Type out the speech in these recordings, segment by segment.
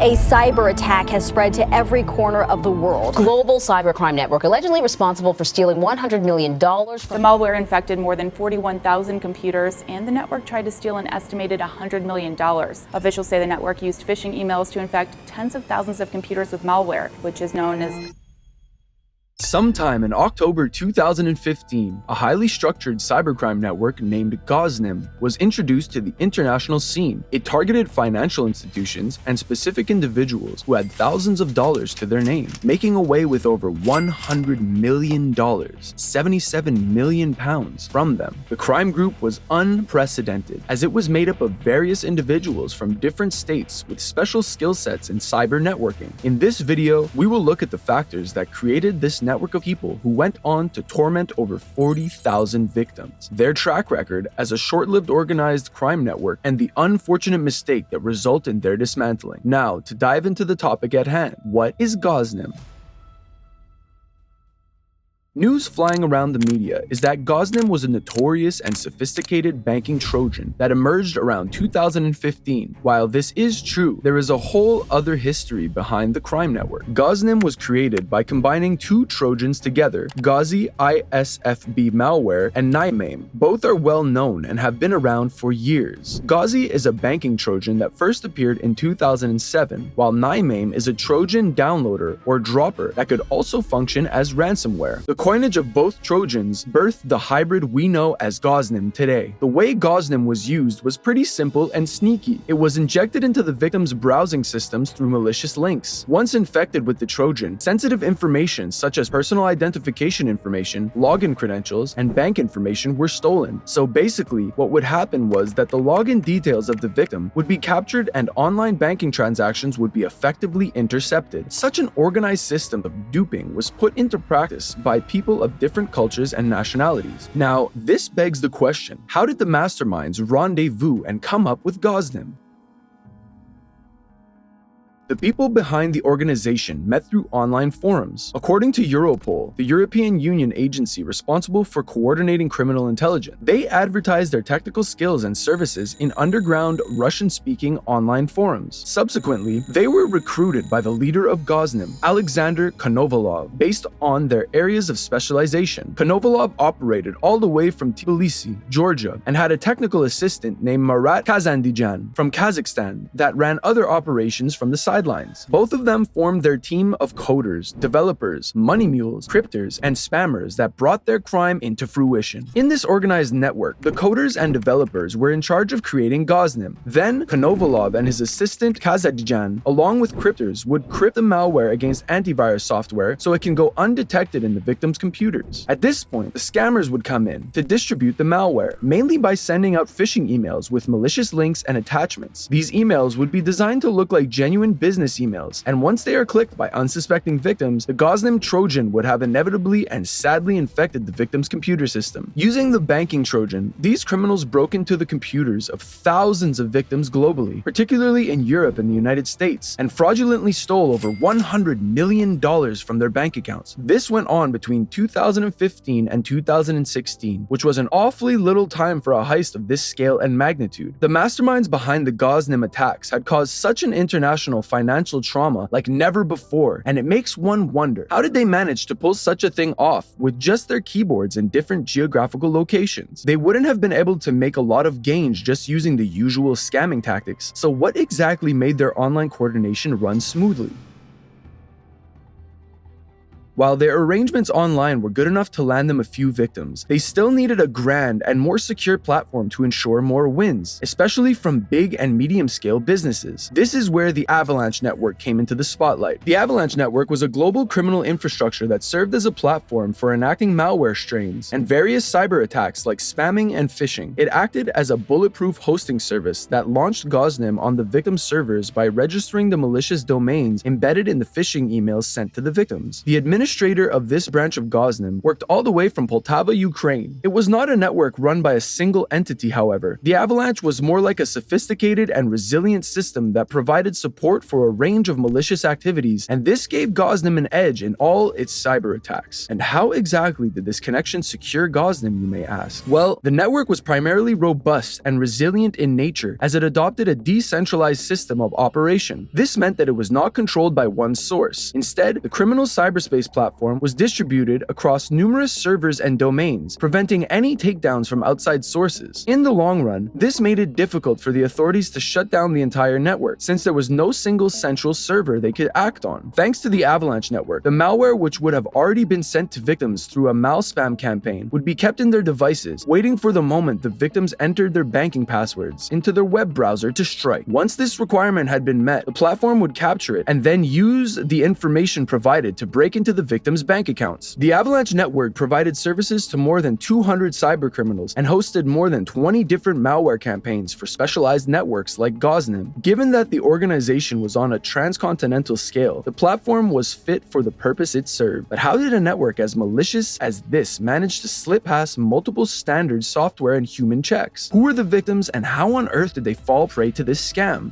A cyber attack has spread to every corner of the world. Global cybercrime network allegedly responsible for stealing $100 million. The malware infected more than 41,000 computers, and the network tried to steal an estimated $100 million. Officials say the network used phishing emails to infect tens of thousands of computers with malware, which is known as... Sometime in October 2015, a highly structured cybercrime network named GozNym was introduced to the international scene. It targeted financial institutions and specific individuals who had thousands of dollars to their name, making away with over $100 million, 77 million pounds from them. The crime group was unprecedented, as it was made up of various individuals from different states with special skill sets in cyber networking. In this video, we will look at the factors that created this network of people who went on to torment over 40,000 victims, their track record as a short-lived organized crime network, and the unfortunate mistake that resulted in their dismantling. Now, to dive into the topic at hand, what is GozNym? News flying around the media is that GozNym was a notorious and sophisticated banking Trojan that emerged around 2015. While this is true, there is a whole other history behind the crime network. GozNym was created by combining two Trojans together, Gauzy ISFB malware and NIMAIM. Both are well known and have been around for years. Gauzy is a banking Trojan that first appeared in 2007, while NIMAIM is a Trojan downloader or dropper that could also function as ransomware. The coinage of both Trojans birthed the hybrid we know as GozNym today. The way GozNym was used was pretty simple and sneaky. It was injected into the victim's browsing systems through malicious links. Once infected with the Trojan, sensitive information such as personal identification information, login credentials, and bank information were stolen. So basically, what would happen was that the login details of the victim would be captured and online banking transactions would be effectively intercepted. Such an organized system of duping was put into practice by people of different cultures and nationalities. Now, this begs the question, how did the masterminds rendezvous and come up with GozNym? The people behind the organization met through online forums. According to Europol, the European Union agency responsible for coordinating criminal intelligence, they advertised their technical skills and services in underground Russian-speaking online forums. Subsequently, they were recruited by the leader of GozNym, Alexander Konovalov, based on their areas of specialization. Konovalov operated all the way from Tbilisi, Georgia, and had a technical assistant named Marat Kazandijan from Kazakhstan that ran other operations from the sidelines. Both of them formed their team of coders, developers, money mules, cryptors, and spammers that brought their crime into fruition. In this organized network, the coders and developers were in charge of creating GozNym. Then, Konovalov and his assistant Kazadijan, along with cryptors, would crypt the malware against antivirus software so it can go undetected in the victim's computers. At this point, the scammers would come in to distribute the malware, mainly by sending out phishing emails with malicious links and attachments. These emails would be designed to look like genuine business emails, and once they are clicked by unsuspecting victims, the GozNym Trojan would have inevitably and sadly infected the victim's computer system. Using the banking Trojan, these criminals broke into the computers of thousands of victims globally, particularly in Europe and the United States, and fraudulently stole over $100 million from their bank accounts. This went on between 2015 and 2016, which was an awfully little time for a heist of this scale and magnitude. The masterminds behind the GozNym attacks had caused such an international financial trauma like never before, and it makes one wonder, how did they manage to pull such a thing off with just their keyboards in different geographical locations? They wouldn't have been able to make a lot of gains just using the usual scamming tactics, so what exactly made their online coordination run smoothly? While their arrangements online were good enough to land them a few victims, they still needed a grand and more secure platform to ensure more wins, especially from big and medium-scale businesses. This is where the Avalanche Network came into the spotlight. The Avalanche Network was a global criminal infrastructure that served as a platform for enacting malware strains and various cyber attacks like spamming and phishing. It acted as a bulletproof hosting service that launched GozNym on the victim's servers by registering the malicious domains embedded in the phishing emails sent to the victims. The administrator of this branch of GozNym worked all the way from Poltava, Ukraine. It was not a network run by a single entity, however. The Avalanche was more like a sophisticated and resilient system that provided support for a range of malicious activities, and this gave GozNym an edge in all its cyber attacks. And how exactly did this connection secure GozNym, you may ask? Well, the network was primarily robust and resilient in nature as it adopted a decentralized system of operation. This meant that it was not controlled by one source. Instead, the criminal cyberspace platform was distributed across numerous servers and domains, preventing any takedowns from outside sources. In the long run, this made it difficult for the authorities to shut down the entire network, since there was no single central server they could act on. Thanks to the Avalanche Network, the malware, which would have already been sent to victims through a malspam campaign, would be kept in their devices, waiting for the moment the victims entered their banking passwords into their web browser to strike. Once this requirement had been met, the platform would capture it and then use the information provided to break into the victims' bank accounts. The Avalanche Network provided services to more than 200 cybercriminals and hosted more than 20 different malware campaigns for specialized networks like GozNym. Given that the organization was on a transcontinental scale, the platform was fit for the purpose it served. But how did a network as malicious as this manage to slip past multiple standard software and human checks? Who were the victims, and how on earth did they fall prey to this scam?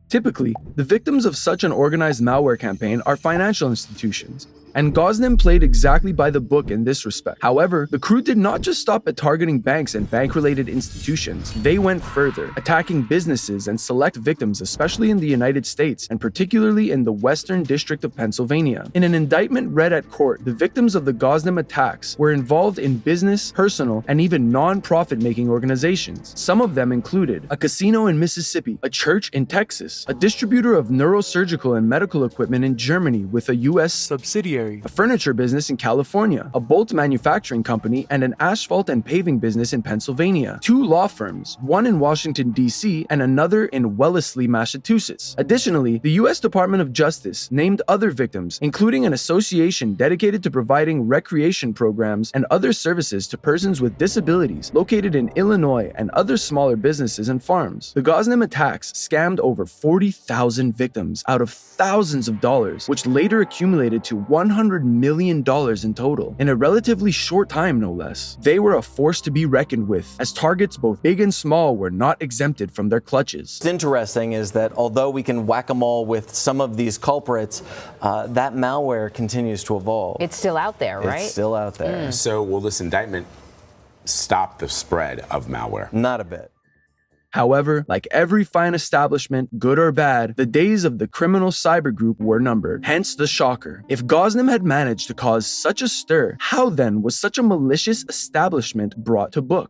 Typically, the victims of such an organized malware campaign are financial institutions, and GozNym played exactly by the book in this respect. However, the crew did not just stop at targeting banks and bank-related institutions. They went further, attacking businesses and select victims, especially in the United States, and particularly in the Western District of Pennsylvania. In an indictment read at court, the victims of the GozNym attacks were involved in business, personal, and even non-profit-making organizations. Some of them included a casino in Mississippi, a church in Texas, a distributor of neurosurgical and medical equipment in Germany with a U.S. subsidiary, a furniture business in California, a bolt manufacturing company, and an asphalt and paving business in Pennsylvania. 2 law firms, one in Washington, D.C., and another in Wellesley, Massachusetts. Additionally, the U.S. Department of Justice named other victims, including an association dedicated to providing recreation programs and other services to persons with disabilities located in Illinois, and other smaller businesses and farms. The GozNym attacks scammed over 40,000 victims out of thousands of dollars, which later accumulated to $100 million in total, in a relatively short time, no less. They were a force to be reckoned with, as targets both big and small were not exempted from their clutches. What's interesting is that although we can whack-a-mole with some of these culprits, that malware continues to evolve. It's still out there, right? It's still out there. So will this indictment stop the spread of malware? Not a bit. However, like every fine establishment, good or bad, the days of the criminal cyber group were numbered. Hence the shocker. If GozNym had managed to cause such a stir, how then was such a malicious establishment brought to book?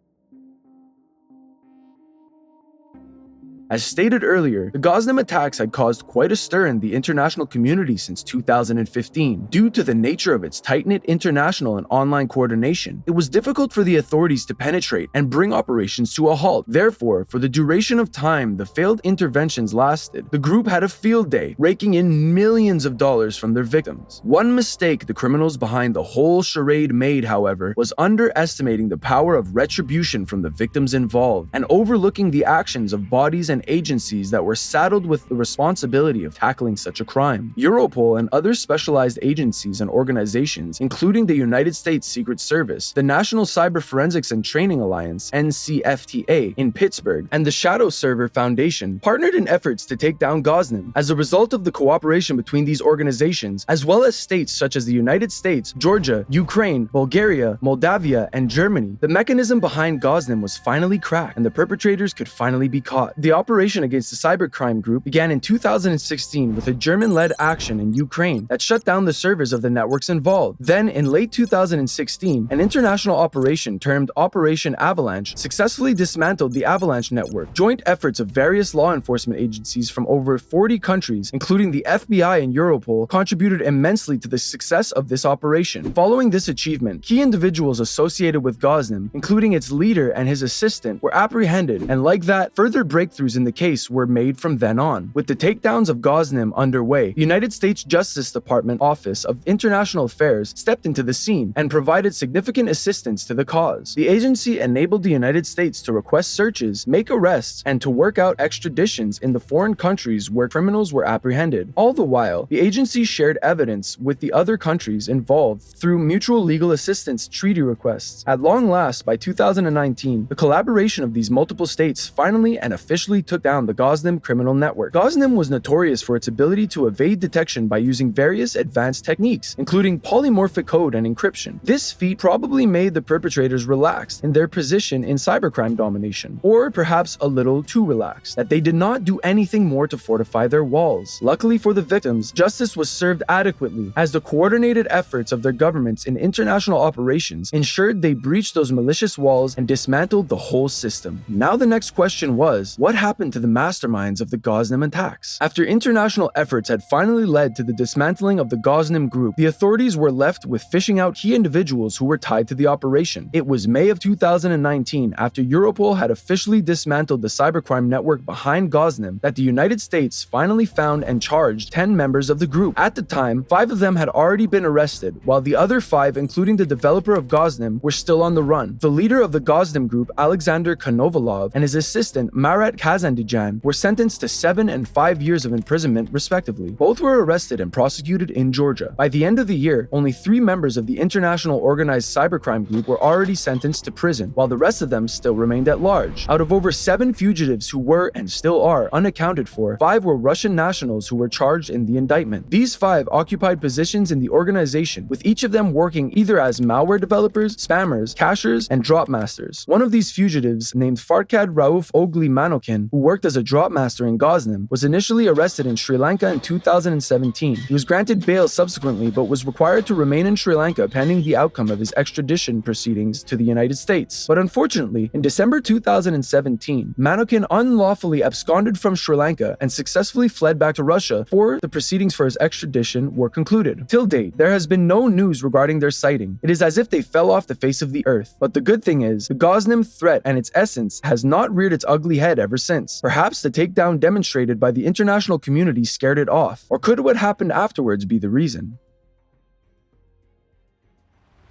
As stated earlier, the GozNym attacks had caused quite a stir in the international community since 2015. Due to the nature of its tight-knit international and online coordination, it was difficult for the authorities to penetrate and bring operations to a halt. Therefore, for the duration of time the failed interventions lasted, the group had a field day, raking in millions of dollars from their victims. One mistake the criminals behind the whole charade made, however, was underestimating the power of retribution from the victims involved, and overlooking the actions of bodies and agencies that were saddled with the responsibility of tackling such a crime. Europol and other specialized agencies and organizations, including the United States Secret Service, the National Cyber Forensics and Training Alliance, NCFTA, in Pittsburgh, and the Shadow Server Foundation, partnered in efforts to take down GozNym. As a result of the cooperation between these organizations, as well as states such as the United States, Georgia, Ukraine, Bulgaria, Moldavia, and Germany, the mechanism behind GozNym was finally cracked, and the perpetrators could finally be caught. The operation against the cybercrime group began in 2016 with a German-led action in Ukraine that shut down the servers of the networks involved. Then, in late 2016, an international operation termed Operation Avalanche successfully dismantled the Avalanche Network. Joint efforts of various law enforcement agencies from over 40 countries, including the FBI and Europol, contributed immensely to the success of this operation. Following this achievement, key individuals associated with GozNym, including its leader and his assistant, were apprehended, and like that, further breakthroughs in the case were made from then on. With the takedowns of GozNym underway, the United States Justice Department Office of International Affairs stepped into the scene and provided significant assistance to the cause. The agency enabled the United States to request searches, make arrests, and to work out extraditions in the foreign countries where criminals were apprehended. All the while, the agency shared evidence with the other countries involved through mutual legal assistance treaty requests. At long last, by 2019, the collaboration of these multiple states finally and officially took down the GozNym criminal network. GozNym was notorious for its ability to evade detection by using various advanced techniques, including polymorphic code and encryption. This feat probably made the perpetrators relaxed in their position in cybercrime domination, or perhaps a little too relaxed, that they did not do anything more to fortify their walls. Luckily for the victims, justice was served adequately, as the coordinated efforts of their governments in international operations ensured they breached those malicious walls and dismantled the whole system. Now the next question was, what happened to the masterminds of the GozNym attacks? After international efforts had finally led to the dismantling of the GozNym group, the authorities were left with fishing out key individuals who were tied to the operation. It was May of 2019, after Europol had officially dismantled the cybercrime network behind GozNym, that the United States finally found and charged 10 members of the group. At the time, 5 of them had already been arrested, while the other 5, including the developer of GozNym, were still on the run. The leader of the GozNym group, Alexander Konovalov, and his assistant, Marat Kazandijan, were sentenced to 7 and 5 years of imprisonment, respectively. Both were arrested and prosecuted in Georgia. By the end of the year, only 3 members of the international organized cybercrime group were already sentenced to prison, while the rest of them still remained at large. Out of over 7 fugitives who were, and still are, unaccounted for, 5 were Russian nationals who were charged in the indictment. These 5 occupied positions in the organization, with each of them working either as malware developers, spammers, cachers, and drop masters. One of these fugitives, named Farkad Rauf Ogli Manokin, who worked as a drop master in GozNym, was initially arrested in Sri Lanka in 2017. He was granted bail subsequently, but was required to remain in Sri Lanka pending the outcome of his extradition proceedings to the United States. But unfortunately, in December 2017, Manokin unlawfully absconded from Sri Lanka and successfully fled back to Russia before the proceedings for his extradition were concluded. Till date, there has been no news regarding their sighting. It is as if they fell off the face of the earth. But the good thing is, the GozNym threat and its essence has not reared its ugly head ever since. Perhaps the takedown demonstrated by the international community scared it off. Or could what happened afterwards be the reason?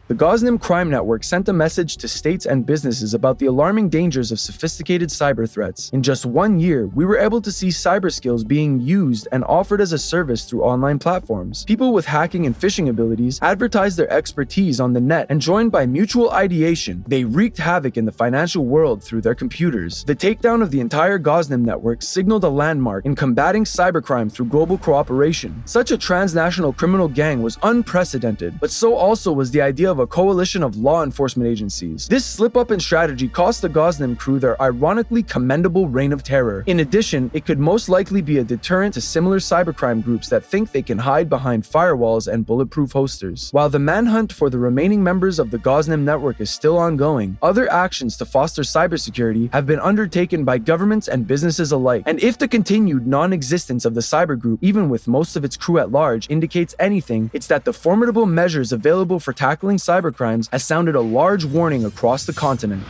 The GozNym crime network sent a message to states and businesses about the alarming dangers of sophisticated cyber threats. In just 1 year, we were able to see cyber skills being used and offered as a service through online platforms. People with hacking and phishing abilities advertised their expertise on the net, and joined by mutual ideation, they wreaked havoc in the financial world through their computers. The takedown of the entire GozNym network signaled a landmark in combating cybercrime through global cooperation. Such a transnational criminal gang was unprecedented, but so also was the idea of a coalition of law enforcement agencies. This slip-up in strategy cost the GozNym crew their ironically commendable reign of terror. In addition, it could most likely be a deterrent to similar cybercrime groups that think they can hide behind firewalls and bulletproof hosters. While the manhunt for the remaining members of the GozNym network is still ongoing, other actions to foster cybersecurity have been undertaken by governments and businesses alike. And if the continued non-existence of the cyber group, even with most of its crew at large, indicates anything, it's that the formidable measures available for tackling cybercrimes has sounded a large warning across the continent.